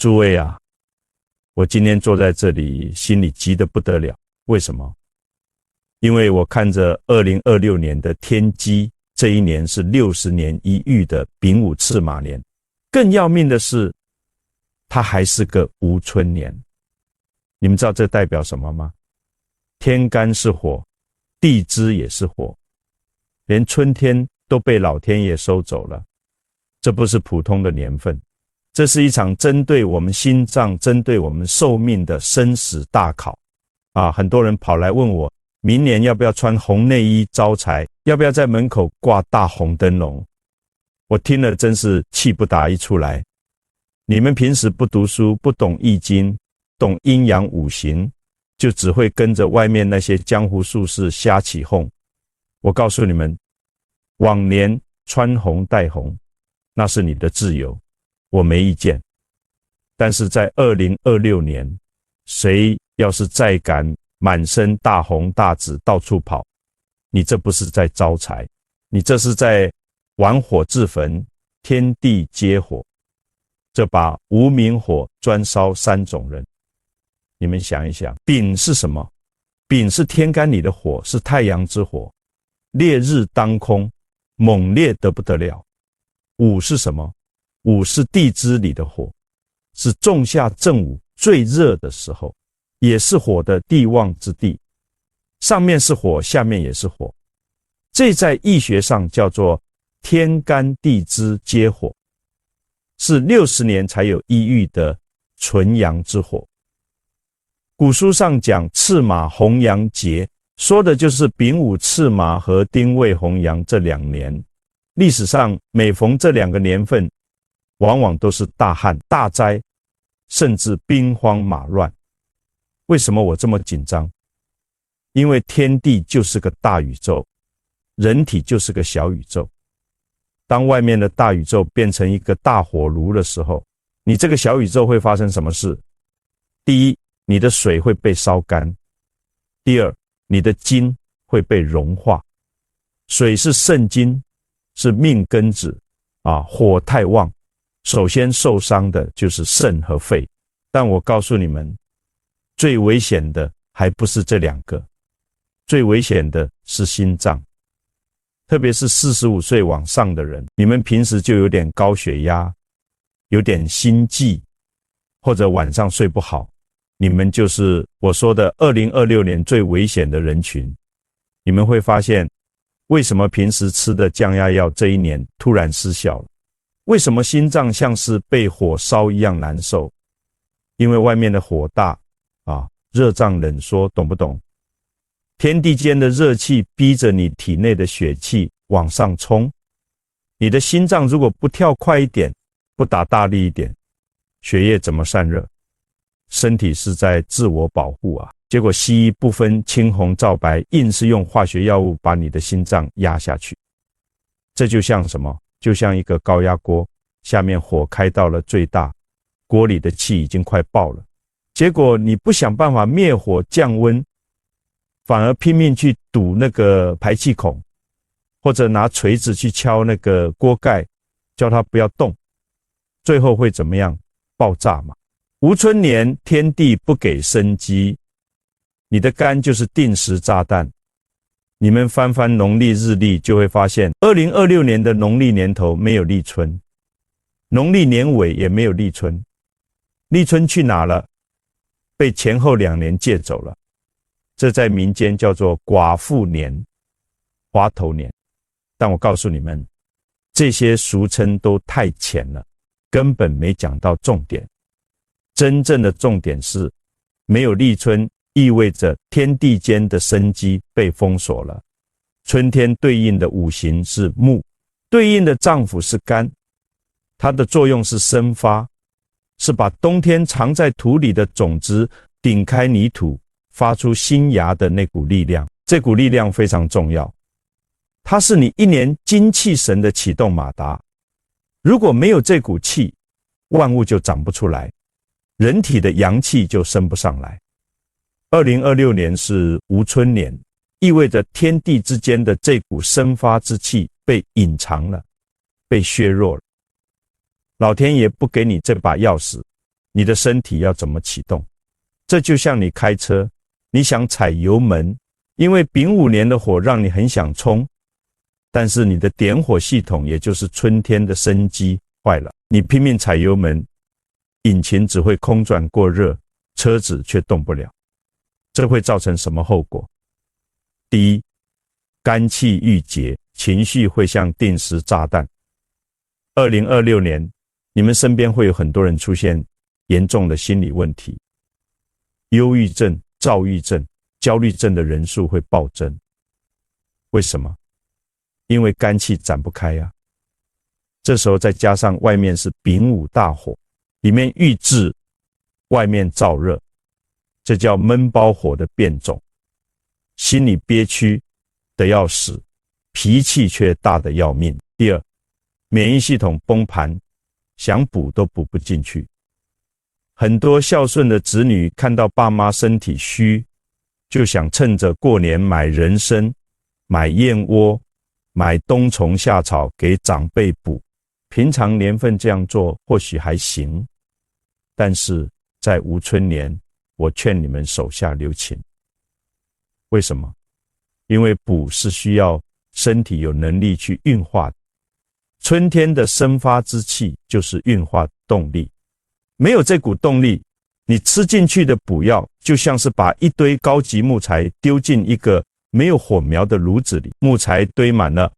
诸位啊，我今天坐在这里，心里急得不得了。为什么？因为我看着2026年的天机，这一年是60年一遇的丙午赤马年，更要命的是，它还是个无春年。你们知道这代表什么吗？天干是火，地支也是火，连春天都被老天爷收走了。这不是普通的年份，这是一场针对我们心脏、针对我们寿命的生死大考啊！很多人跑来问我，明年要不要穿红内衣招财，要不要在门口挂大红灯笼？我听了真是气不打一处来。你们平时不读书，不懂易经，懂阴阳五行，就只会跟着外面那些江湖术士瞎起哄。我告诉你们，往年穿红戴红，那是你的自由，我没意见。但是在2026年，谁要是再敢满身大红大紫到处跑，你这不是在招财，你这是在玩火自焚，天地皆火。这把无名火专烧3种人。你们想一想，丙是什么？丙是天干里的火，是太阳之火，烈日当空，猛烈得不得了。午是什么？午是地支里的火，是仲夏正午最热的时候，也是火的地旺之地，上面是火，下面也是火。这在易学上叫做天干地支皆火，是60年才有一遇的纯阳之火。古书上讲赤马红阳节，说的就是丙午赤马和丁未红阳这2年。历史上每逢这2个年份，往往都是大旱大灾，甚至兵荒马乱。为什么我这么紧张？因为天地就是个大宇宙，人体就是个小宇宙。当外面的大宇宙变成一个大火炉的时候，你这个小宇宙会发生什么事？第一，你的水会被烧干。第二，你的金会被融化。水是肾金，是命根子啊，火太旺，首先受伤的就是肾和肺。但我告诉你们，最危险的还不是这2个，最危险的是心脏。特别是45岁往上的人，你们平时就有点高血压，有点心悸，或者晚上睡不好，你们就是我说的2026年最危险的人群。你们会发现，为什么平时吃的降压药这一年突然失效了？为什么心脏像是被火烧一样难受？因为外面的火大啊，热胀冷缩，懂不懂？天地间的热气逼着你体内的血气往上冲，你的心脏如果不跳快一点，不打大力一点，血液怎么散热？身体是在自我保护啊。结果西医不分青红皂白，硬是用化学药物把你的心脏压下去。这就像什么？就像一个高压锅，下面火开到了最大，锅里的气已经快爆了。结果你不想办法灭火降温，反而拼命去堵那个排气孔，或者拿锤子去敲那个锅盖，叫它不要动，最后会怎么样？爆炸嘛。无春年，天地不给生机，你的肝就是定时炸弹。你们翻翻农历日历就会发现，2026年的农历年头没有立春，农历年尾也没有立春。立春去哪了？被前后2年借走了。这在民间叫做寡妇年、花头年。但我告诉你们，这些俗称都太浅了，根本没讲到重点。真正的重点是，没有立春意味着天地间的生机被封锁了。春天对应的五行是木，对应的脏腑是肝，它的作用是生发，是把冬天藏在土里的种子顶开泥土，发出新芽的那股力量。这股力量非常重要，它是你一年精气神的启动马达。如果没有这股气，万物就长不出来，人体的阳气就升不上来。2026年是无春年，意味着天地之间的这股生发之气被隐藏了，被削弱了。老天爷不给你这把钥匙，你的身体要怎么启动？这就像你开车，你想踩油门，因为丙午年的火让你很想冲，但是你的点火系统，也就是春天的生机坏了，你拼命踩油门，引擎只会空转过热，车子却动不了。这会造成什么后果？第一，肝气郁结，情绪会像定时炸弹。2026年，你们身边会有很多人出现严重的心理问题，忧郁症、躁郁症、焦虑症的人数会暴增。为什么？因为肝气展不开啊。这时候再加上外面是丙午大火，里面郁滞，外面燥热，这叫闷包火的变种。心里憋屈得要死，脾气却大得要命。第二，免疫系统崩盘，想补都补不进去。很多孝顺的子女看到爸妈身体虚，就想趁着过年买人参、买燕窝、买冬虫夏草给长辈补。平常年份这样做或许还行，但是在吴春年，我劝你们手下留情。为什么？因为补是需要身体有能力去运化的。春天的生发之气就是运化动力，没有这股动力，你吃进去的补药就像是把一堆高级木材丢进一个没有火苗的炉子里，木材堆满了，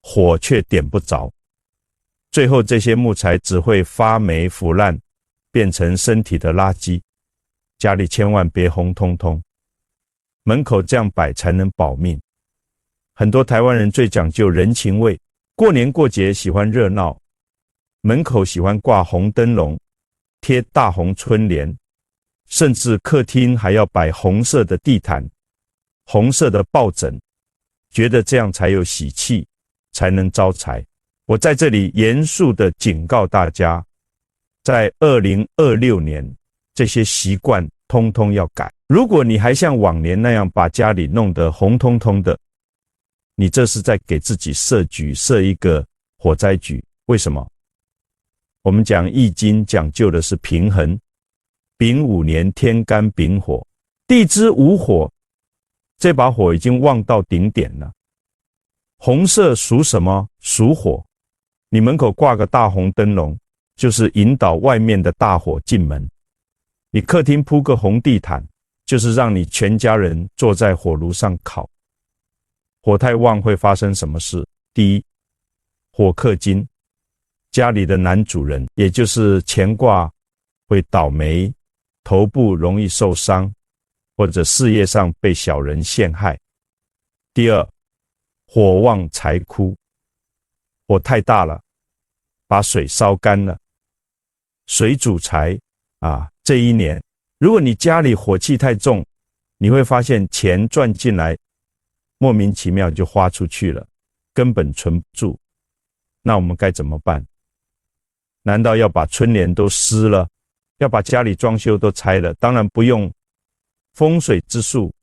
火却点不着，最后这些木材只会发霉腐烂，变成身体的垃圾。家里千万别红彤彤，门口这样摆才能保命。很多台湾人最讲究人情味，过年过节喜欢热闹，门口喜欢挂红灯笼，贴大红春联，甚至客厅还要摆红色的地毯、红色的抱枕，觉得这样才有喜气，才能招财。我在这里严肃地警告大家，在2026年，这些习惯通通要改。如果你还像往年那样把家里弄得红彤彤的，你这是在给自己设局，设一个火灾局。为什么？我们讲易经讲究的是平衡，丙午年天干丙火，地支午火，这把火已经旺到顶点了。红色属什么？属火。你门口挂个大红灯笼，就是引导外面的大火进门。你客厅铺个红地毯，就是让你全家人坐在火炉上烤。火太旺会发生什么事？第一，火克金，家里的男主人，也就是乾卦，会倒霉，头部容易受伤，或者事业上被小人陷害。第二，火旺财枯，火太大了，把水烧干了。水主财啊，这一年，如果你家里火气太重，你会发现钱赚进来，莫名其妙就花出去了，根本存不住。那我们该怎么办？难道要把春联都撕了，要把家里装修都拆了？当然不用。风水之术，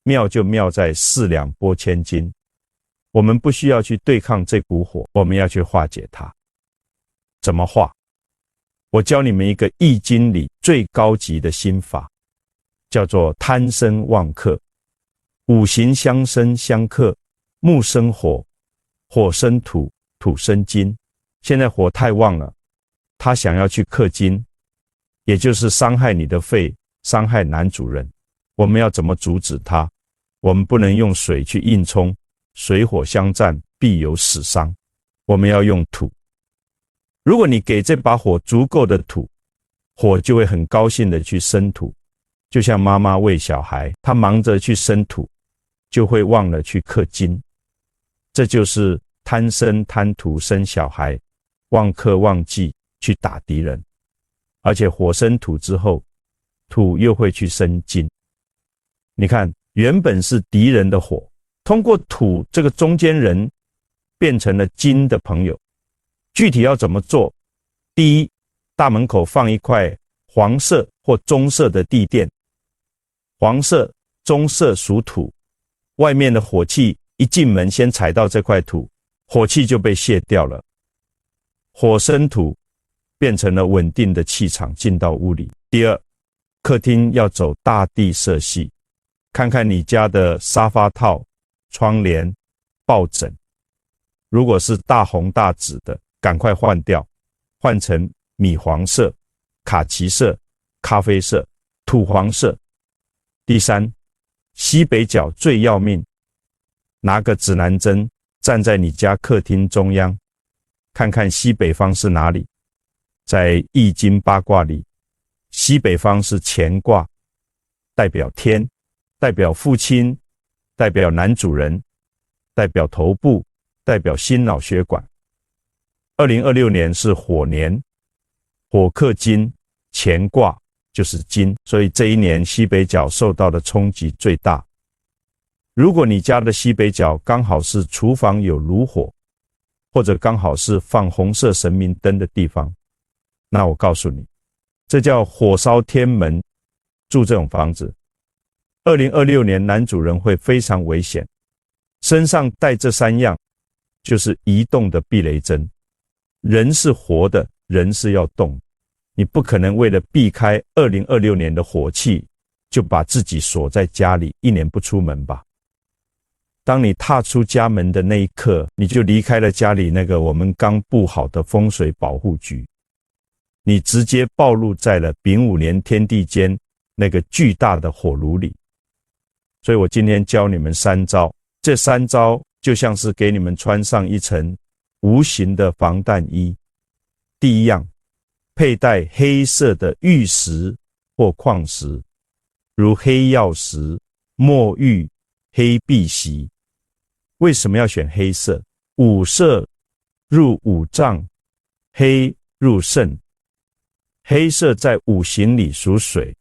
妙就妙在4两拨千斤。我们不需要去对抗这股火，我们要去化解它。怎么化？我教你们一个易经里最高级的心法，叫做贪生旺克。五行相生相克，木生火，火生土，土生金。现在火太旺了，他想要去克金，也就是伤害你的肺，伤害男主人。我们要怎么阻止他？我们不能用水去硬冲，水火相战必有死伤。我们要用土。如果你给这把火足够的土，火就会很高兴的去生土。就像妈妈喂小孩，她忙着去生土，就会忘了去克金。这就是贪生贪图生小孩，忘克忘忌去打敌人。而且火生土之后，土又会去生金。你看，原本是敌人的火，通过土这个中间人变成了金的朋友。具体要怎么做？第一，大门口放一块黄色或棕色的地垫。黄色、棕色属土，外面的火气一进门先踩到这块土，火气就被泄掉了。火生土，变成了稳定的气场进到屋里。第二，客厅要走大地色系，看看你家的沙发套、窗帘、抱枕，如果是大红大紫的，赶快换掉，换成米黄色、卡其色、咖啡色、土黄色。第三，西北角最要命，拿个指南针站在你家客厅中央，看看西北方是哪里。在易经八卦里，西北方是乾卦，代表天，代表父亲，代表男主人，代表头部，代表心脑血管。2026年是火年，火克金，乾卦就是金，所以这一年西北角受到的冲击最大。如果你家的西北角刚好是厨房有炉火，或者刚好是放红色神明灯的地方，那我告诉你，这叫火烧天门。住这种房子，2026年男主人会非常危险，身上带这3样就是移动的避雷针。人是活的，人是要动，你不可能为了避开2026年的火气，就把自己锁在家里，1年不出门吧。当你踏出家门的那一刻，你就离开了家里那个我们刚布好的风水保护局，你直接暴露在了丙午年天地间那个巨大的火炉里。所以我今天教你们3招，这3招就像是给你们穿上一层无形的防弹衣。第一样，佩戴黑色的玉石或矿石，如黑曜石、墨玉、黑碧玺。为什么要选黑色？5色入五脏，黑入肾。黑色在五行里属水。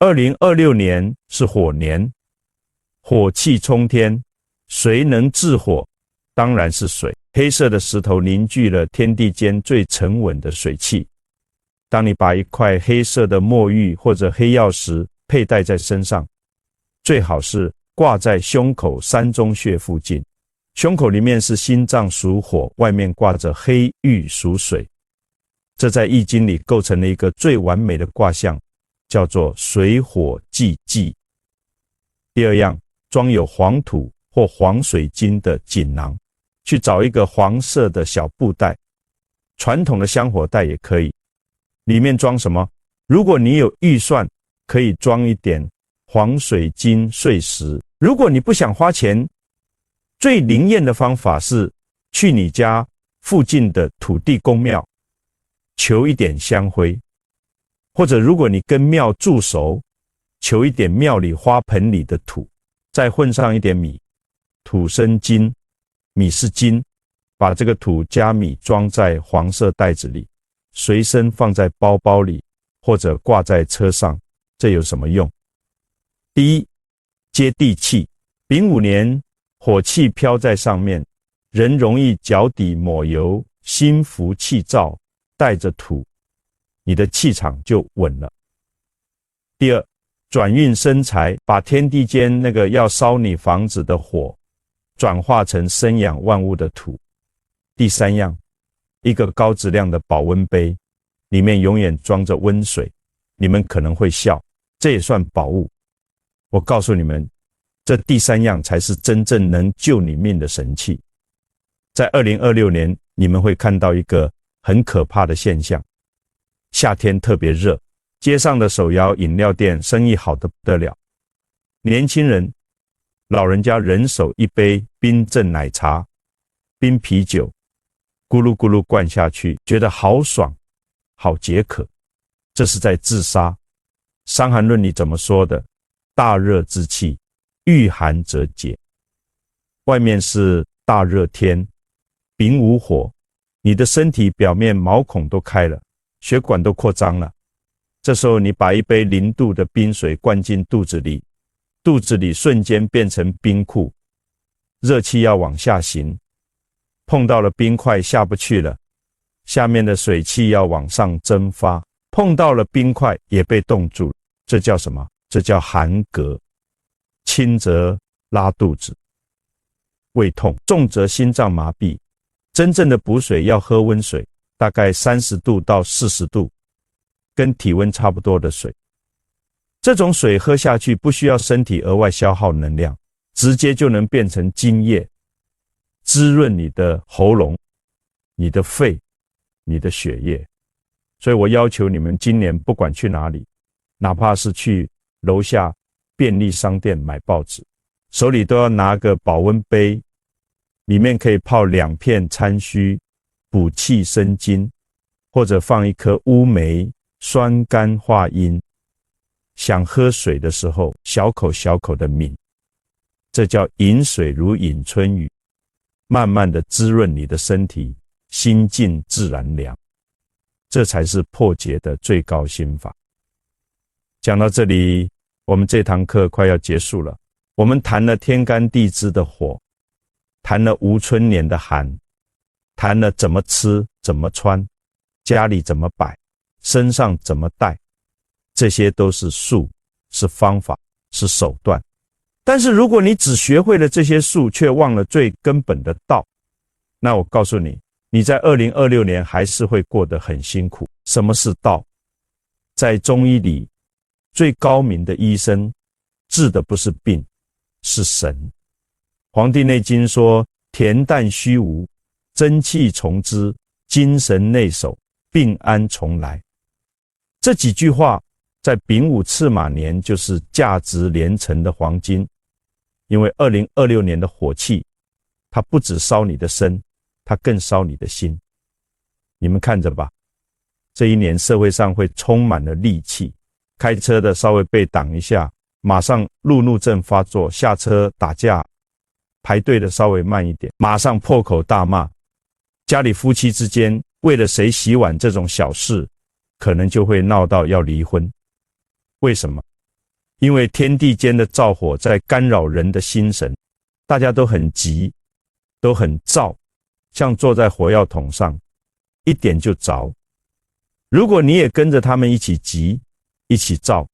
2026年是火年，火气冲天，谁能制火？当然是水。黑色的石头凝聚了天地间最沉稳的水气。当你把一块黑色的墨玉或者黑曜石佩戴在身上，最好是挂在胸口3中穴附近。胸口里面是心脏属火，外面挂着黑玉属水。这在易经里构成了一个最完美的卦象，叫做水火既济。第二样，装有黄土或黄水晶的锦囊，去找一个黄色的小布袋，传统的香火袋也可以。里面装什么？如果你有预算，可以装一点黄水晶碎石。如果你不想花钱，最灵验的方法是去你家附近的土地公庙求一点香灰，或者如果你跟庙住熟，求一点庙里花盆里的土，再混上一点米，土生金，米是金，把这个土加米装在黄色袋子里，随身放在包包里，或者挂在车上。这有什么用？第一，接地气。丙午年火气飘在上面，人容易脚底抹油，心浮气躁，带着土，你的气场就稳了。第二，转运生财，把天地间那个要烧你房子的火转化成生养万物的土。第三样，一个高质量的保温杯，里面永远装着温水。你们可能会笑，这也算宝物。我告诉你们，这第3样才是真正能救你命的神器。在2026年，你们会看到一个很可怕的现象，夏天特别热，街上的手摇饮料店生意好得不得了，年轻人、老人家人手一杯冰镇奶茶、冰啤酒，咕噜咕噜灌下去，觉得好爽，好解渴。这是在自杀。伤寒论里怎么说的？大热之气，遇寒则解。外面是大热天，丙午火，你的身体表面毛孔都开了，血管都扩张了。这时候你把一杯0度的冰水灌进肚子里，肚子里瞬间变成冰库，热气要往下行，碰到了冰块下不去了，下面的水汽要往上蒸发，碰到了冰块也被冻住了。这叫什么？这叫寒革。轻则拉肚子、胃痛，重则心脏麻痹。真正的补水要喝温水，大概30度到40度，跟体温差不多的水。这种水喝下去不需要身体额外消耗能量，直接就能变成津液，滋润你的喉咙、你的肺、你的血液。所以我要求你们今年不管去哪里，哪怕是去楼下便利商店买报纸，手里都要拿个保温杯，里面可以泡2片参须，补气生津，或者放一颗乌梅，酸甘化阴。想喝水的时候，小口小口的抿，这叫饮水如饮春雨，慢慢的滋润你的身体，心静自然凉。这才是破解的最高心法。讲到这里，我们这堂课快要结束了。我们谈了天干地支的火，谈了无春年的寒，谈了怎么吃怎么穿，家里怎么摆，身上怎么带，这些都是术，是方法，是手段。但是如果你只学会了这些术，却忘了最根本的道，那我告诉你，你在2026年还是会过得很辛苦。什么是道？在中医里，最高明的医生治的不是病，是神。黄帝内经说，恬淡虚无，真气从之，精神内守，病安从来。这几句话在丙午赤马年就是价值连城的黄金。因为2026年的火气，它不只烧你的身，它更烧你的心。你们看着吧，这一年社会上会充满了戾气，开车的稍微被挡一下，马上路怒症发作，下车打架，排队的稍微慢一点，马上破口大骂。家里夫妻之间为了谁洗碗这种小事，可能就会闹到要离婚。为什么？因为天地间的燥火在干扰人的心神，大家都很急，都很躁，像坐在火药桶上，一点就着。如果你也跟着他们一起急，一起躁，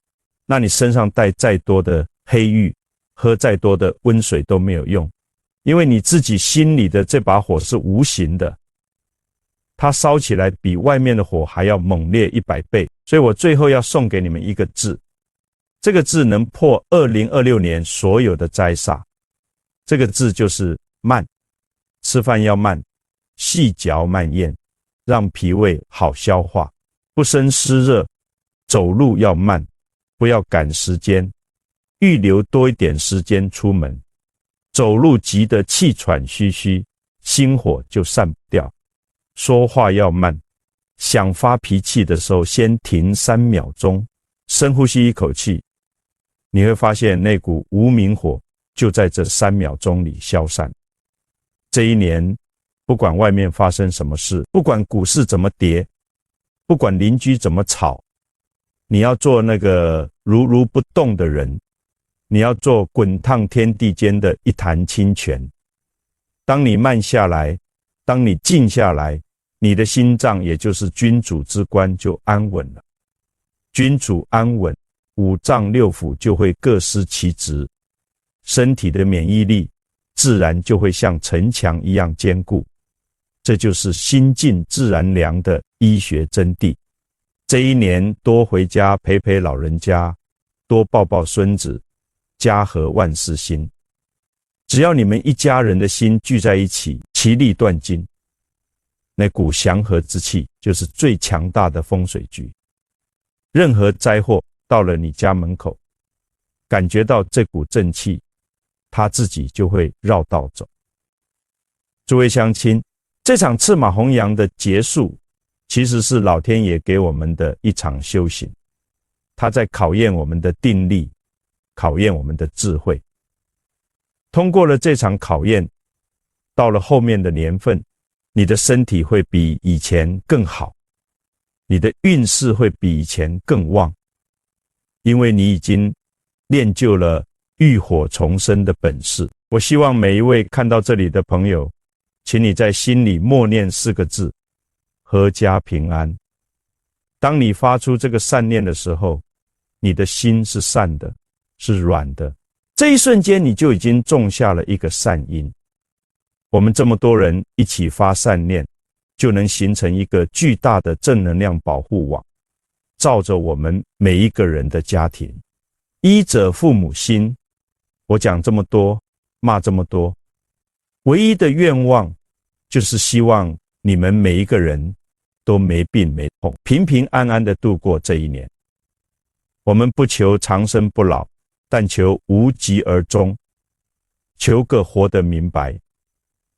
那你身上带再多的黑玉，喝再多的温水都没有用，因为你自己心里的这把火是无形的，它烧起来比外面的火还要猛烈100倍。所以我最后要送给你们一个字，这个字能破2026年所有的灾煞。这个字就是慢。吃饭要慢，细嚼慢咽，让脾胃好消化，不生湿热。走路要慢，不要赶时间，预留多一点时间出门。走路急得气喘吁吁，心火就散不掉。说话要慢，想发脾气的时候先停3秒钟，深呼吸一口气，你会发现那股无名火就在这3秒钟里消散。这一年，不管外面发生什么事，不管股市怎么跌，不管邻居怎么吵，你要做那个如不动的人，你要做滚烫天地间的一潭清泉。当你慢下来，当你静下来，你的心脏也就是君主之官就安稳了。君主安稳，5脏6腑就会各司其职，身体的免疫力自然就会像城墙一样坚固。这就是心静自然凉的医学真谛。这一年多回家陪陪老人家，多抱抱孙子，家和万事兴。只要你们一家人的心聚在一起，其利断金，那股祥和之气就是最强大的风水局。任何灾祸到了你家门口，感觉到这股正气，他自己就会绕道走。诸位乡亲，这场赤马红羊的结束，其实是老天爷给我们的一场修行，他在考验我们的定力，考验我们的智慧。通过了这场考验，到了后面的年份，你的身体会比以前更好，你的运势会比以前更旺，因为你已经练就了浴火重生的本事。我希望每一位看到这里的朋友，请你在心里默念4个字：阖家平安。当你发出这个善念的时候，你的心是善的，是软的，这一瞬间你就已经种下了一个善因。我们这么多人一起发善念，就能形成一个巨大的正能量保护网，照着我们每一个人的家庭。医者父母心，我讲这么多，骂这么多，唯一的愿望就是希望你们每一个人都没病没痛，平平安安的度过这一年。我们不求长生不老，但求无疾而终，求个活得明白。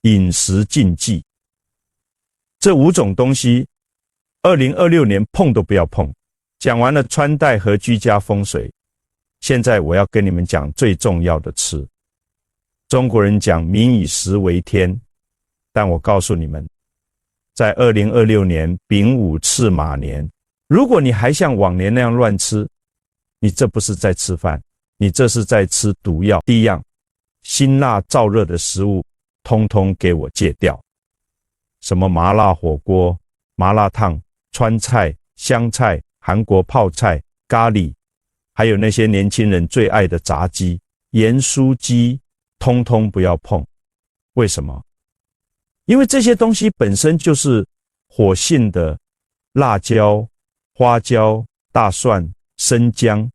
饮食禁忌，这5种东西2026年碰都不要碰。讲完了穿戴和居家风水，现在我要跟你们讲最重要的吃。中国人讲民以食为天，但我告诉你们，在2026年丙午赤马年，如果你还像往年那样乱吃，你这不是在吃饭，你这是在吃毒药。第一样，辛辣燥热的食物通通给我戒掉，什么麻辣火锅、麻辣烫、川菜、湘菜、韩国泡菜、咖喱，还有那些年轻人最爱的炸鸡、盐酥鸡，通通不要碰。为什么？因为这些东西本身就是火性的辣椒、花椒、大蒜、生姜，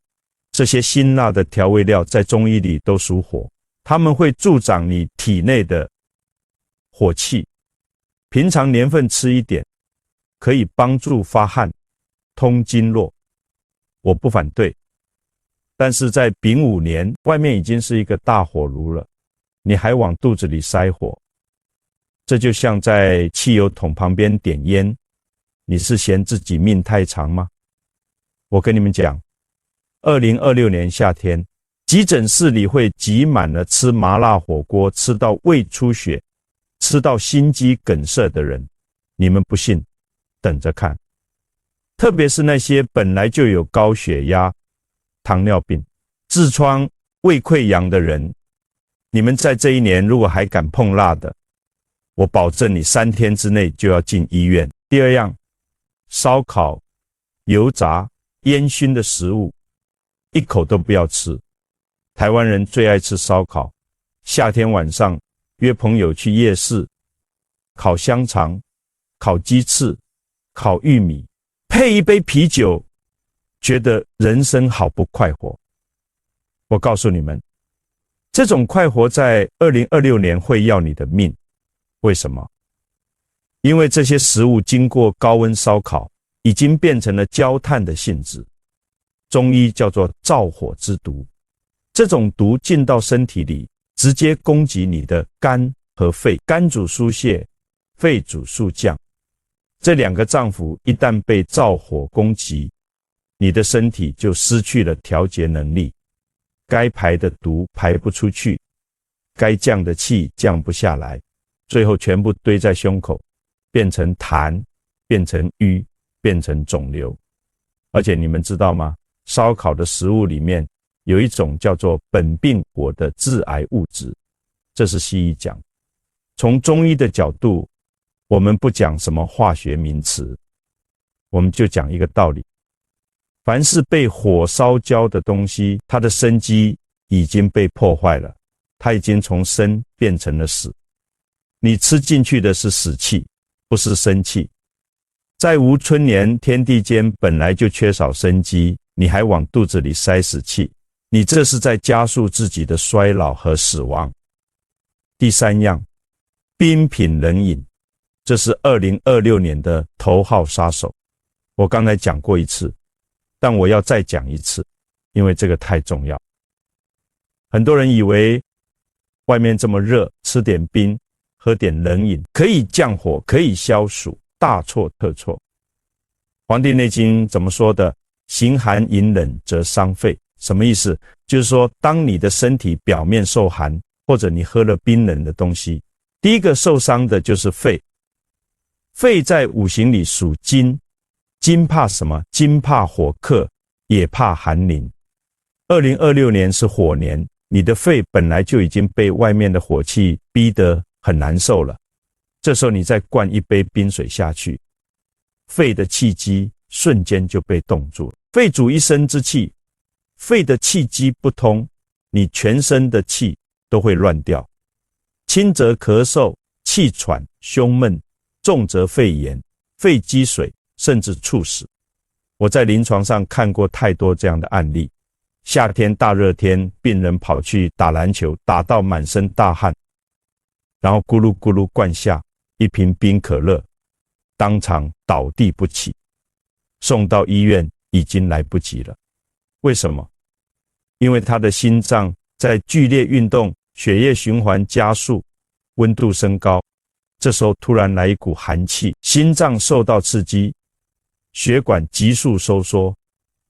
这些辛辣的调味料在中医里都属火，它们会助长你体内的火气。平常年份吃一点，可以帮助发汗、通经络，我不反对。但是在丙午年，外面已经是一个大火炉了，你还往肚子里塞火，这就像在汽油桶旁边点烟，你是嫌自己命太长吗？我跟你们讲，2026年夏天，急诊室里会挤满了吃麻辣火锅吃到胃出血、吃到心肌梗塞的人，你们不信，等着看。特别是那些本来就有高血压、糖尿病、痔疮、胃溃疡的人，你们在这一年如果还敢碰辣的，我保证你3天之内就要进医院。第二样，烧烤、油炸、烟熏的食物，一口都不要吃。台湾人最爱吃烧烤，夏天晚上约朋友去夜市，烤香肠、烤鸡翅、烤玉米，配一杯啤酒，觉得人生好不快活。我告诉你们，这种快活在2026年会要你的命。为什么？因为这些食物经过高温烧烤，已经变成了焦炭的性质，中医叫做燥火之毒。这种毒进到身体里，直接攻击你的肝和肺，肝主疏泄，肺主肃降。这2个脏腑一旦被燥火攻击，你的身体就失去了调节能力，该排的毒排不出去，该降的气降不下来，最后全部堆在胸口，变成痰，变成瘀，变成肿瘤。而且你们知道吗？烧烤的食物里面有一种叫做苯并火的致癌物质，这是西医讲。从中医的角度，我们不讲什么化学名词，我们就讲一个道理：凡是被火烧焦的东西，它的生机已经被破坏了，它已经从生变成了死。你吃进去的是死气，不是生气。在无春年，天地间本来就缺少生机，你还往肚子里塞死气，你这是在加速自己的衰老和死亡。第3样，冰品冷饮，这是2026年的头号杀手。我刚才讲过一次，但我要再讲一次，因为这个太重要。很多人以为外面这么热，吃点冰，喝点冷饮可以降火，可以消暑，大错特错。黄帝内经怎么说的？行寒饮冷则伤肺。什么意思？就是说当你的身体表面受寒，或者你喝了冰冷的东西，第一个受伤的就是肺。肺在五行里属金，金怕什么？金怕火克，也怕寒淋。2026年是火年，你的肺本来就已经被外面的火气逼得很难受了，这时候你再灌一杯冰水下去，肺的气机瞬间就被冻住了。肺主一身之气，肺的气机不通，你全身的气都会乱掉，轻则咳嗽、气喘、胸闷，重则肺炎、肺积水，甚至猝死。我在临床上看过太多这样的案例。夏天大热天，病人跑去打篮球，打到满身大汗，然后咕噜咕噜灌下一瓶冰可乐，当场倒地不起，送到医院已经来不及了。为什么？因为他的心脏在剧烈运动，血液循环加速，温度升高，这时候突然来一股寒气，心脏受到刺激，血管急速收缩，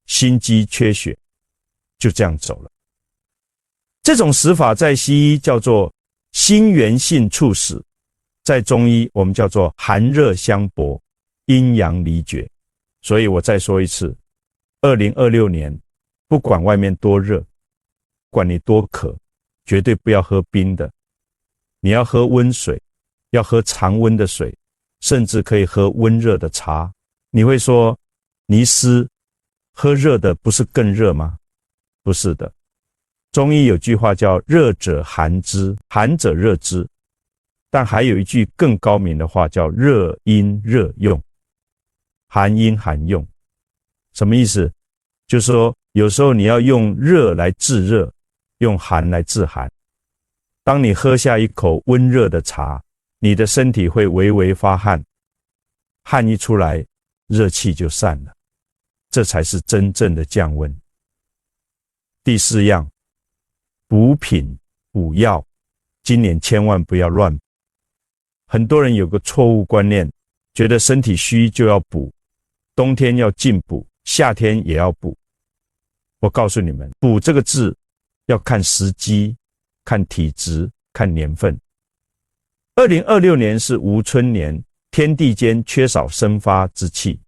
心肌缺血，就这样走了。这种死法在西医叫做心源性猝死，在中医我们叫做寒热相搏，阴阳离绝。所以我再说一次，2026年不管外面多热，不管你多渴，绝对不要喝冰的，你要喝温水，要喝常温的水，甚至可以喝温热的茶。你会说，尼斯，喝热的不是更热吗？不是的，中医有句话叫热者寒之，寒者热之，但还有一句更高明的话叫热阴热用，寒阴寒用。什么意思？就是说有时候你要用热来制热，用寒来制寒。当你喝下一口温热的茶，你的身体会微微发汗，汗一出来，热气就散了，这才是真正的降温。第四样，补品补药，今年千万不要乱补。很多人有个错误观念，觉得身体虚就要补，冬天要进补，夏天也要补。我告诉你们，补这个字要看时机，看体质，看年份。2026年是无春年，天地间缺少生发之气，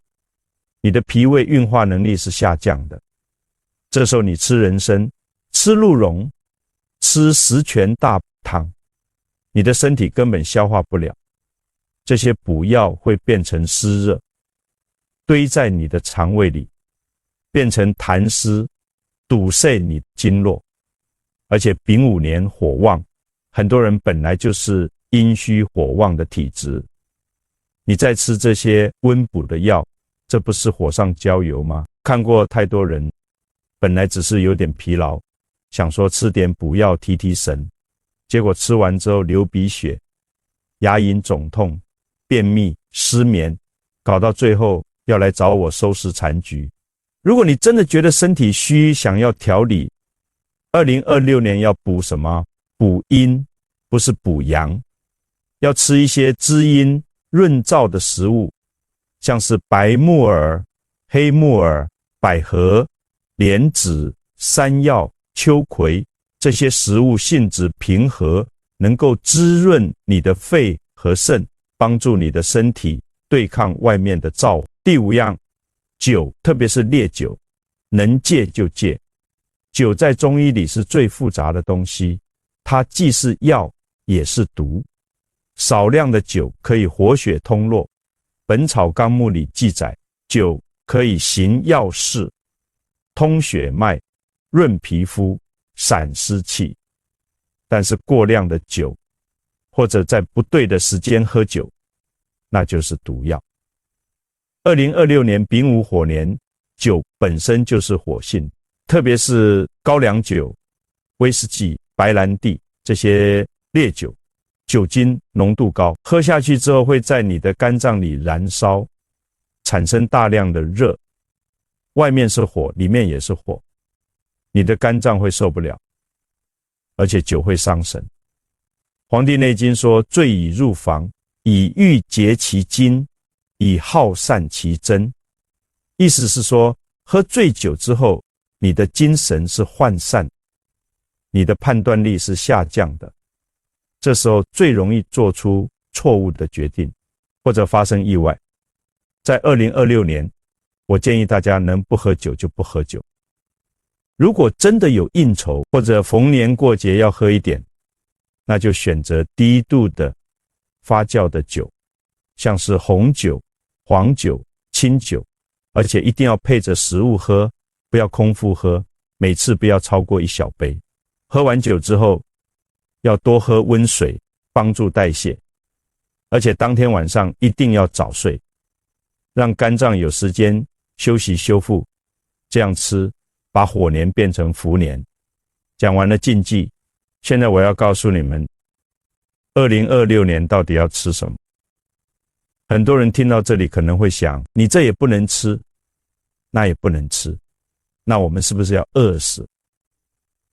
你的脾胃运化能力是下降的。这时候你吃人参，吃鹿茸，吃十全大汤，你的身体根本消化不了，这些补药会变成湿热，堆在你的肠胃里，变成痰湿，堵塞你经络。而且丙午年火旺，很多人本来就是阴虚火旺的体质，你再吃这些温补的药，这不是火上浇油吗？看过太多人本来只是有点疲劳，想说吃点补药提提神，结果吃完之后流鼻血，牙龈肿痛，便秘，失眠，搞到最后要来找我收拾残局。如果你真的觉得身体虚，想要调理，2026年要补什么？补阴，不是补阳。要吃一些滋阴润燥的食物，像是白木耳、黑木耳、百合、莲子、山药、秋葵，这些食物性质平和，能够滋润你的肺和肾，帮助你的身体对抗外面的燥。第五样，酒，特别是烈酒，能戒就戒。酒在中医里是最复杂的东西，它既是药也是毒。少量的酒可以活血通络，本草纲目里记载，酒可以行药事，通血脉，润皮肤，散湿气。但是过量的酒，或者在不对的时间喝酒，那就是毒药。2026年丙午火年，酒本身就是火性，特别是高粱酒、威士忌、白兰地这些烈酒，酒精浓度高，喝下去之后会在你的肝脏里燃烧，产生大量的热，外面是火，里面也是火，你的肝脏会受不了，而且酒会伤神。黄帝内经说，醉以入房，以郁结其精，以耗散其真。意思是说，喝醉酒之后，你的精神是涣散，你的判断力是下降的，这时候最容易做出错误的决定，或者发生意外。在2026年，我建议大家能不喝酒就不喝酒。如果真的有应酬，或者逢年过节要喝一点，那就选择低度的发酵的酒，像是红酒、黄酒、清酒，而且一定要配着食物喝，不要空腹喝，每次不要超过1小杯。喝完酒之后，要多喝温水，帮助代谢。而且当天晚上一定要早睡，让肝脏有时间休息修复，这样吃把火年变成福年。讲完了禁忌，现在我要告诉你们2026年到底要吃什么。很多人听到这里可能会想，你这也不能吃，那也不能吃，那我们是不是要饿死？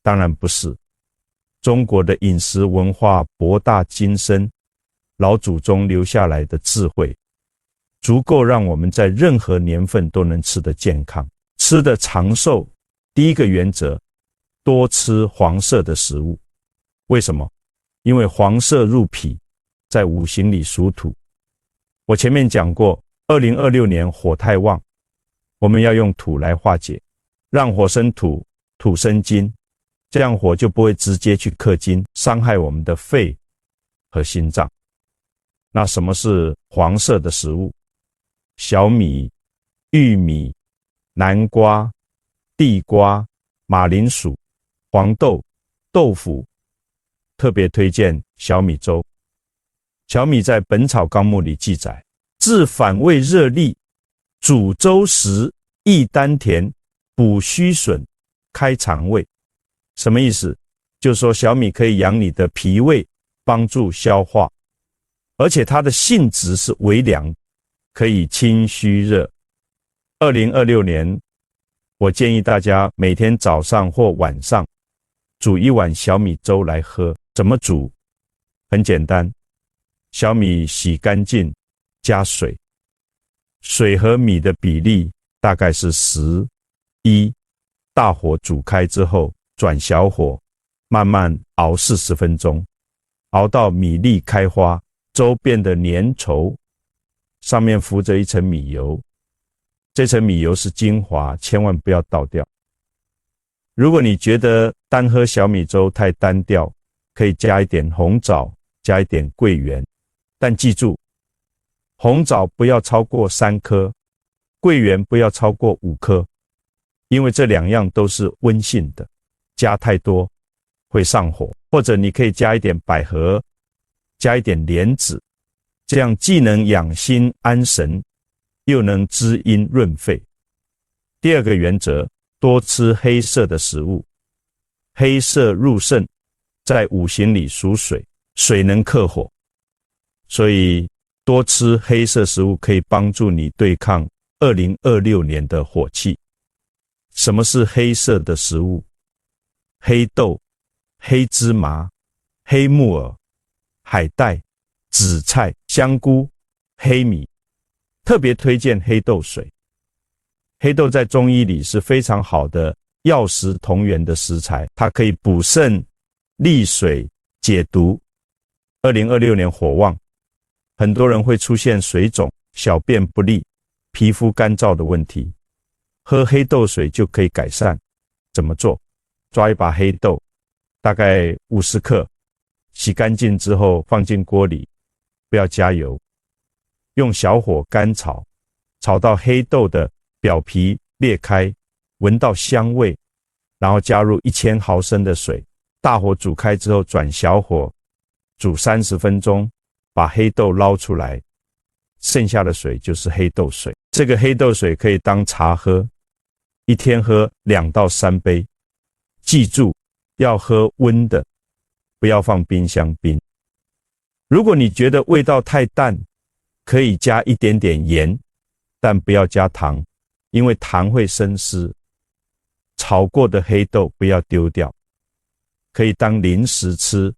当然不是。中国的饮食文化博大精深，老祖宗留下来的智慧，足够让我们在任何年份都能吃得健康，吃得长寿。第一个原则，多吃黄色的食物。为什么？因为黄色入脾，在五行里属土。我前面讲过，2026年火太旺，我们要用土来化解，让火生土，土生金，这样火就不会直接去克金，伤害我们的肺和心脏。那什么是黄色的食物？小米、玉米、南瓜、地瓜、马铃薯、黄豆、豆腐，特别推荐小米粥。小米在《本草纲目》里记载，治反胃热痢，煮粥食，益丹田，补虚损，开肠胃。什么意思？就是说小米可以养你的脾胃，帮助消化，而且它的性质是微凉，可以清虚热。2026年，我建议大家每天早上或晚上煮一碗小米粥来喝。怎么煮？很简单，小米洗干净，加水，水和米的比例大概是11，大火煮开之后转小火，慢慢熬40分钟，熬到米粒开花，粥变得粘稠，上面浮着一层米油，这层米油是精华，千万不要倒掉。如果你觉得单喝小米粥太单调，可以加一点红枣，加一点桂圆，但记住，红枣不要超过3颗，桂圆不要超过5颗，因为这2样都是温性的，加太多会上火。或者你可以加一点百合，加一点莲子，这样既能养心安神，又能滋阴润肺。第二个原则，多吃黑色的食物。黑色入肾，在五行里属水，水能克火，所以多吃黑色食物可以帮助你对抗2026年的火气。什么是黑色的食物？黑豆、黑芝麻、黑木耳、海带、紫菜、香菇、黑米，特别推荐黑豆水。黑豆在中医里是非常好的药食同源的食材，它可以补肾、利水、解毒。2026年火旺，很多人会出现水肿、小便不利、皮肤干燥的问题，喝黑豆水就可以改善。怎么做？抓一把黑豆，大概50克，洗干净之后放进锅里，不要加油，用小火干炒，炒到黑豆的表皮裂开，闻到香味，然后加入1000毫升的水，大火煮开之后转小火煮30分钟，把黑豆捞出来，剩下的水就是黑豆水。这个黑豆水可以当茶喝，一天喝2到3杯。记住，要喝温的，不要放冰箱冰。如果你觉得味道太淡，可以加一点点盐，但不要加糖，因为糖会生湿。炒过的黑豆不要丢掉，可以当零食吃，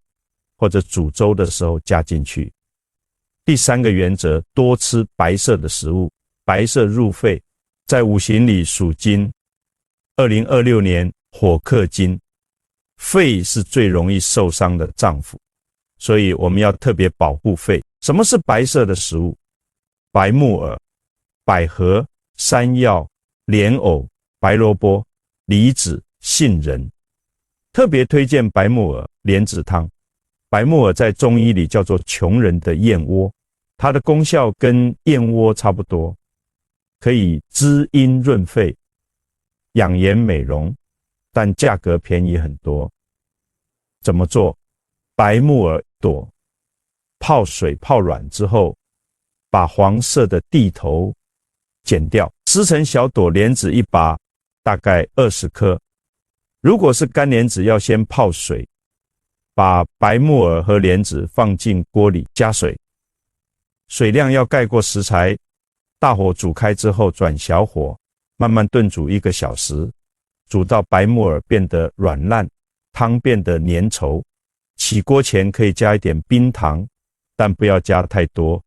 或者煮粥的时候加进去。第3个原则，多吃白色的食物。白色入肺，在五行里属金。2026年火克金，肺是最容易受伤的脏腑，所以我们要特别保护肺。什么是白色的食物？白木耳、百合、山药、莲藕、白萝卜、梨子、杏仁。特别推荐白木耳莲子汤。白木耳在中医里叫做穷人的燕窝，它的功效跟燕窝差不多，可以滋阴润肺、养颜美容，但价格便宜很多。怎么做？白木耳朵，泡水泡软之后，把黄色的蒂头剪掉，撕成小朵莲子一把，大概20颗。如果是干莲子，要先泡水，把白木耳和莲子放进锅里，加水，水量要盖过食材，大火煮开之后转小火，慢慢炖煮1个小时，煮到白木耳变得软烂，汤变得粘稠。起锅前可以加一点冰糖，但不要加太多，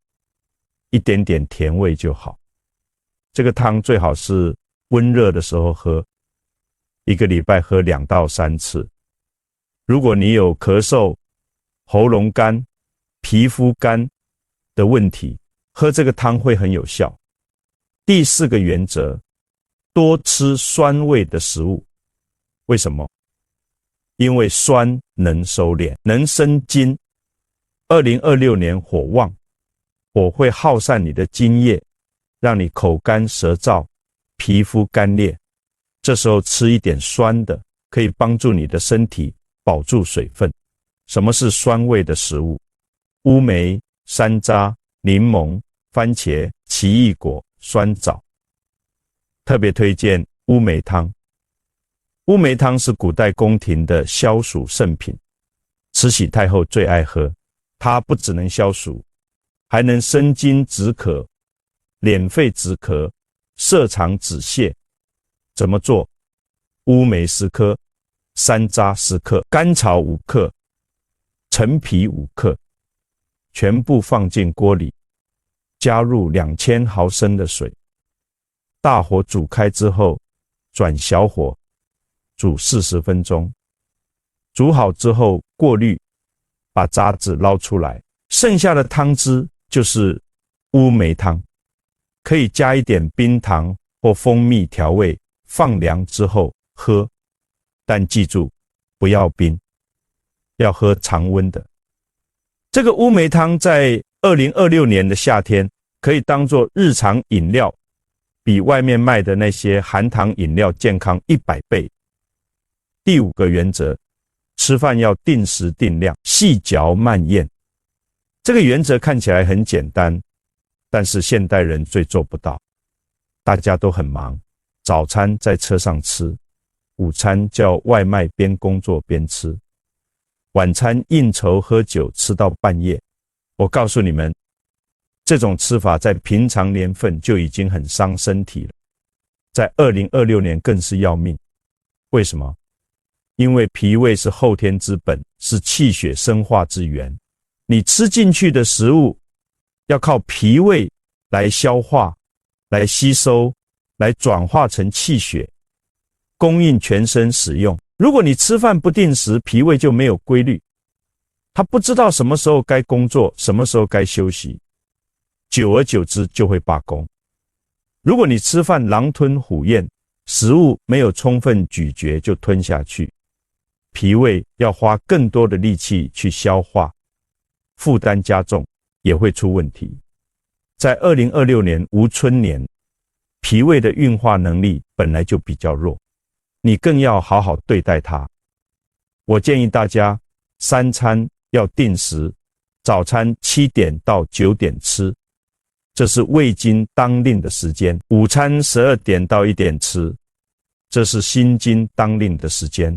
一点点甜味就好。这个汤最好是温热的时候喝，1个礼拜喝2到3次。如果你有咳嗽、喉咙干、皮肤干的问题，喝这个汤会很有效。第4个原则，多吃酸味的食物。为什么？因为酸能收敛，能生津。2026年火旺，火会耗散你的津液，让你口干舌燥，皮肤干裂。这时候吃一点酸的，可以帮助你的身体保住水分。什么是酸味的食物？乌梅、山楂、柠檬、番茄、奇异果、酸枣。特别推荐乌梅汤。乌梅汤是古代宫廷的消暑圣品，慈禧太后最爱喝。它不只能消暑，还能生津止渴、敛肺止咳、摄肠止泻。怎么做？乌梅10颗，山楂10克，甘草5克，陈皮5克，全部放进锅里，加入2000毫升的水，大火煮开之后，转小火煮40分钟。煮好之后过滤，把渣子捞出来，剩下的汤汁就是乌梅汤。可以加一点冰糖或蜂蜜调味，放凉之后喝。但记住，不要冰，要喝常温的。这个乌梅汤在2026年的夏天可以当作日常饮料，比外面卖的那些含糖饮料健康100倍。第5个原则，吃饭要定时定量，细嚼慢咽。这个原则看起来很简单，但是现代人最做不到。大家都很忙，早餐在车上吃，午餐叫外卖边工作边吃，晚餐应酬喝酒吃到半夜。我告诉你们，这种吃法在平常年份就已经很伤身体了，在2026年更是要命。为什么？因为脾胃是后天之本，是气血生化之源。你吃进去的食物要靠脾胃来消化，来吸收，来转化成气血，供应全身使用。如果你吃饭不定时，脾胃就没有规律，他不知道什么时候该工作，什么时候该休息，久而久之就会罢工。如果你吃饭狼吞虎咽，食物没有充分咀嚼就吞下去，脾胃要花更多的力气去消化，负担加重，也会出问题。在2026年无春年，脾胃的运化能力本来就比较弱，你更要好好对待它。我建议大家3餐要定时，早餐7点到9点吃，这是胃经当令的时间；午餐12点到1点吃，这是心经当令的时间；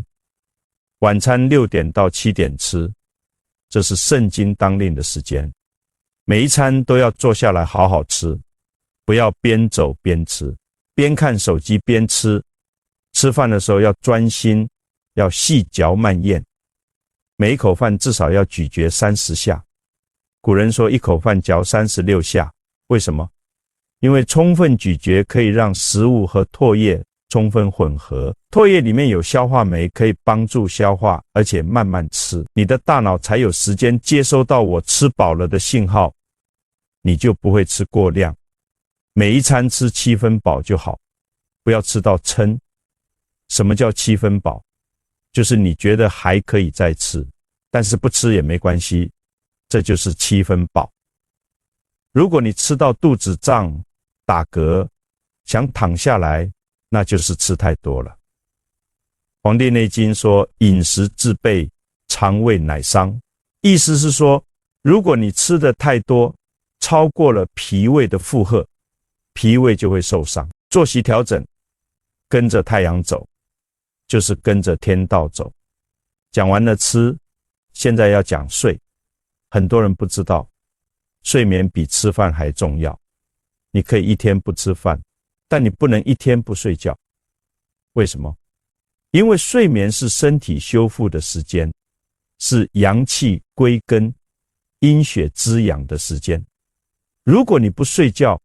晚餐6点到7点吃，这是肾经当令的时间。每一餐都要坐下来好好吃，不要边走边吃，边看手机边吃。吃饭的时候要专心，要细嚼慢咽，每一口饭至少要咀嚼30下。古人说一口饭嚼36下，为什么？因为充分咀嚼可以让食物和唾液充分混合，唾液里面有消化酶，可以帮助消化，而且慢慢吃，你的大脑才有时间接收到我吃饱了的信号，你就不会吃过量。每一餐吃7分饱就好，不要吃到撑。什么叫7分饱？就是你觉得还可以再吃，但是不吃也没关系，这就是7分饱。如果你吃到肚子胀、打嗝、想躺下来，那就是吃太多了。黄帝内经说饮食自备，肠胃乃伤，意思是说如果你吃的太多，超过了脾胃的负荷，脾胃就会受伤。作息调整，跟着太阳走，就是跟着天道走。讲完了吃，现在要讲睡。很多人不知道，睡眠比吃饭还重要。你可以一天不吃饭，但你不能一天不睡觉。为什么？因为睡眠是身体修复的时间，是阳气归根、阴血滋养的时间。如果你不睡觉，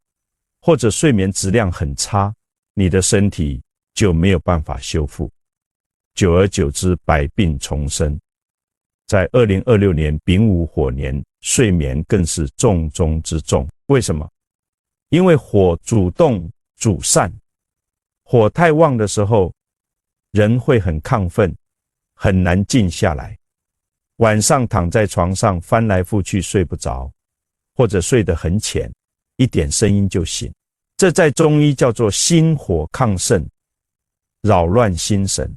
或者睡眠质量很差，你的身体就没有办法修复，久而久之百病丛生。在2026年丙午火年，睡眠更是重中之重。为什么？因为火主动主散，火太旺的时候，人会很亢奋，很难静下来。晚上躺在床上翻来覆去睡不着，或者睡得很浅，一点声音就醒。这在中医叫做心火亢盛，扰乱心神，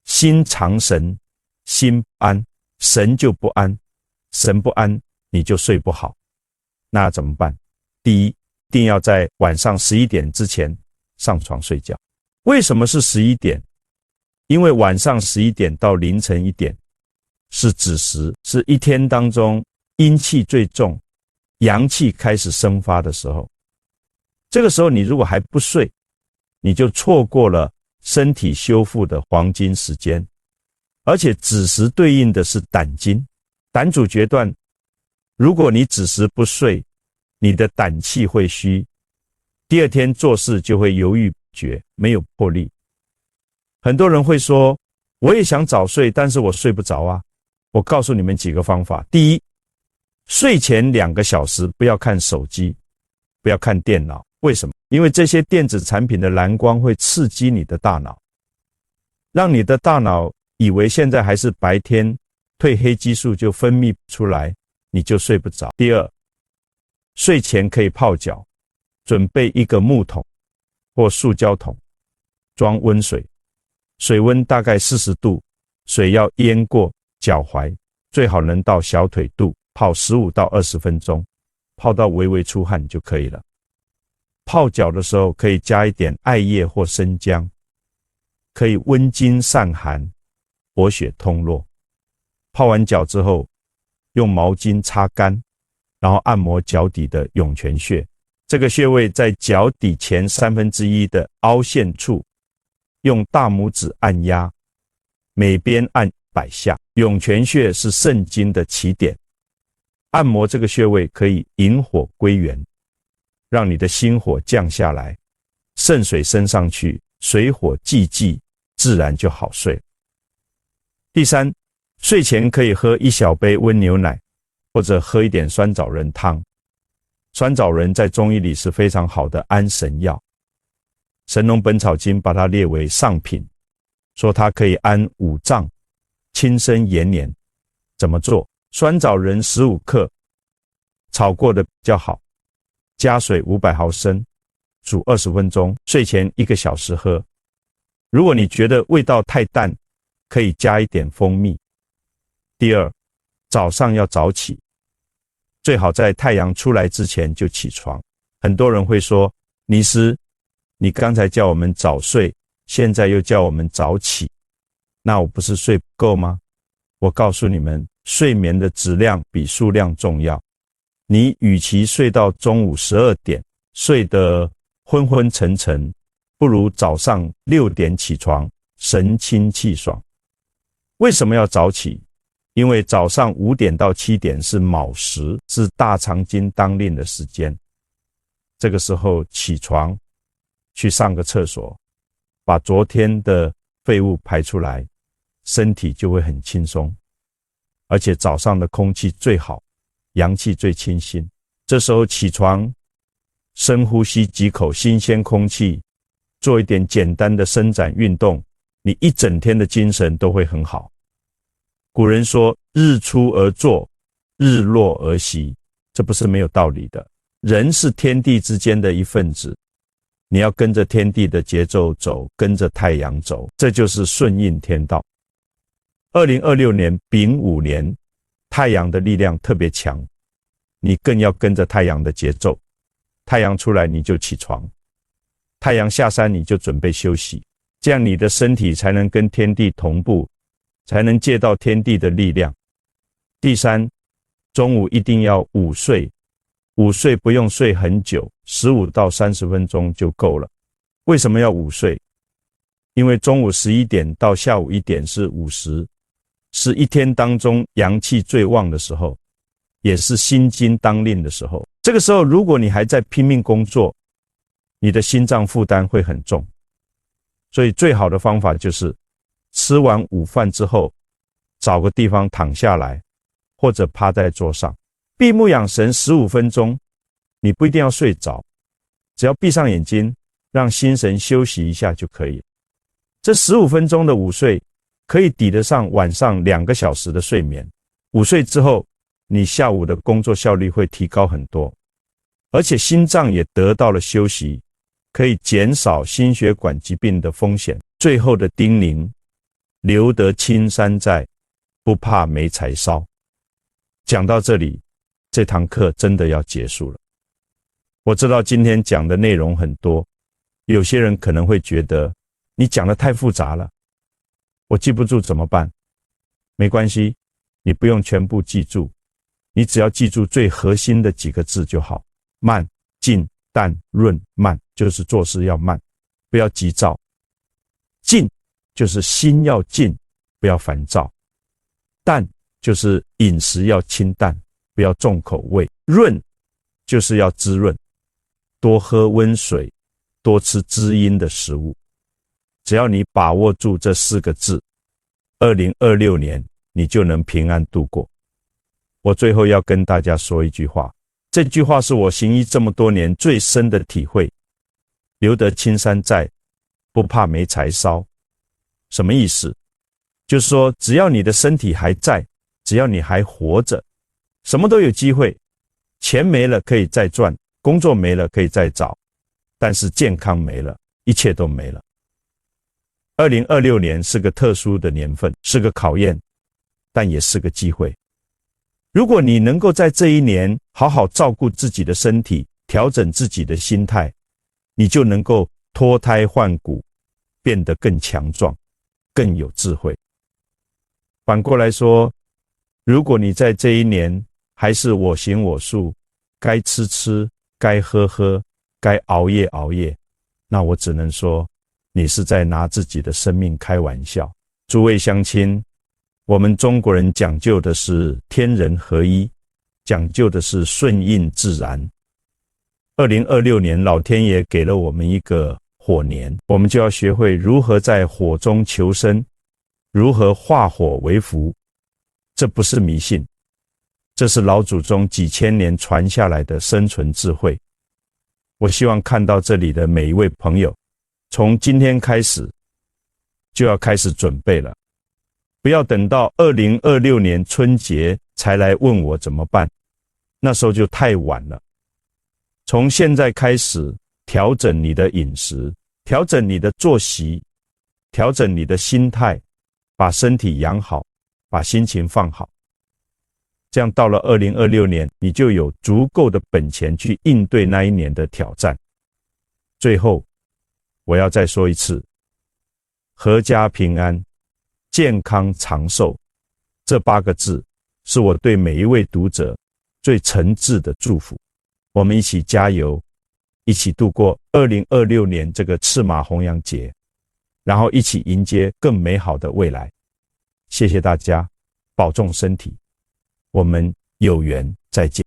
心藏神，心不安，神就不安，神不安你就睡不好。那怎么办？第一，一定要在晚上11点之前上床睡觉。为什么是11点？因为晚上11点到凌晨1点是子时，是一天当中阴气最重，阳气开始生发的时候。这个时候你如果还不睡，你就错过了身体修复的黄金时间。而且子时对应的是胆经，胆主决断。如果你子时不睡，你的胆气会虚，第二天做事就会犹豫不决，没有魄力。很多人会说，我也想早睡，但是我睡不着啊。我告诉你们几个方法。第一，睡前2个小时不要看手机，不要看电脑。为什么？因为这些电子产品的蓝光会刺激你的大脑，让你的大脑以为现在还是白天，褪黑激素就分泌出来，你就睡不着。第二，睡前可以泡脚，准备一个木桶或塑胶桶，装温水，水温大概40度，水要淹过脚踝，最好能到小腿肚，泡15到20分钟，泡到微微出汗就可以了。泡脚的时候可以加一点艾叶或生姜，可以温经散寒，活血通络。泡完脚之后，用毛巾擦干，然后按摩脚底的涌泉穴。这个穴位在脚底前1/3的凹陷处，用大拇指按压，每边按100下。涌泉穴是肾经的起点，按摩这个穴位可以引火归元，让你的心火降下来，肾水升上去，水火既济，自然就好睡。第三，睡前可以喝1小杯温牛奶，或者喝一点酸枣仁汤。酸枣仁在中医里是非常好的安神药，《神农本草经》把它列为上品，说它可以安五脏，轻身延年。怎么做？酸枣仁15克，炒过的比较好，加水500毫升，煮20分钟，睡前1个小时喝。如果你觉得味道太淡，可以加一点蜂蜜。第二，早上要早起，最好在太阳出来之前就起床。很多人会说，尼师，你刚才叫我们早睡，现在又叫我们早起，那我不是睡不够吗？我告诉你们，睡眠的质量比数量重要。你与其睡到中午12点，睡得昏昏沉沉，不如早上6点起床，神清气爽。为什么要早起？因为早上5点到7点是卯时，是大肠经当令的时间。这个时候起床，去上个厕所，把昨天的废物排出来，身体就会很轻松。而且早上的空气最好，阳气最清新。这时候起床，深呼吸几口新鲜空气，做一点简单的伸展运动，你一整天的精神都会很好。古人说，日出而作，日落而息，这不是没有道理的。人是天地之间的一份子，你要跟着天地的节奏走，跟着太阳走，这就是顺应天道。2026年丙午年，太阳的力量特别强，你更要跟着太阳的节奏。太阳出来你就起床，太阳下山你就准备休息，这样你的身体才能跟天地同步，才能借到天地的力量。第三，中午一定要午睡，午睡不用睡很久，15到30分钟就够了。为什么要午睡？因为中午11点到下午1点是午时，是一天当中阳气最旺的时候，也是心经当令的时候。这个时候如果你还在拼命工作，你的心脏负担会很重。所以最好的方法就是吃完午饭之后，找个地方躺下来，或者趴在桌上，闭目养神15分钟。你不一定要睡着，只要闭上眼睛，让心神休息一下就可以。这15分钟的午睡可以抵得上晚上2个小时的睡眠。午睡之后，你下午的工作效率会提高很多，而且心脏也得到了休息，可以减少心血管疾病的风险。最后的叮咛，留得青山在，不怕没柴烧。讲到这里，这堂课真的要结束了。我知道今天讲的内容很多，有些人可能会觉得你讲得太复杂了，我记不住怎么办？没关系，你不用全部记住，你只要记住最核心的几个字就好。慢、静、淡、润、慢，就是做事要慢，不要急躁。静就是心要静，不要烦躁。淡就是饮食要清淡，不要重口味。润就是要滋润，多喝温水，多吃滋阴的食物。只要你把握住这4个字，2026年你就能平安度过。我最后要跟大家说一句话，这句话是我行医这么多年最深的体会。留得青山在，不怕没柴烧。什么意思？就是说只要你的身体还在，只要你还活着，什么都有机会。钱没了可以再赚，工作没了可以再找，但是健康没了，一切都没了。2026年是个特殊的年份，是个考验，但也是个机会。如果你能够在这一年好好照顾自己的身体，调整自己的心态，你就能够脱胎换骨，变得更强壮，更有智慧。反过来说，如果你在这一年还是我行我素，该吃吃，该喝喝，该熬夜熬夜，那我只能说你是在拿自己的生命开玩笑。诸位乡亲，我们中国人讲究的是天人合一，讲究的是顺应自然。2026年老天爷给了我们一个火年，我们就要学会如何在火中求生，如何化火为福。这不是迷信，这是老祖宗几千年传下来的生存智慧。我希望看到这里的每一位朋友，从今天开始就要开始准备了，不要等到2026年春节才来问我怎么办，那时候就太晚了。从现在开始调整你的饮食，调整你的作息，调整你的心态，把身体养好，把心情放好。这样到了2026年，你就有足够的本钱去应对那一年的挑战。最后，我要再说一次，阖家平安，健康长寿，这8个字是我对每一位读者最诚挚的祝福。我们一起加油，一起度过2026年这个赤马红羊节，然后一起迎接更美好的未来。谢谢大家，保重身体，我们有缘再见。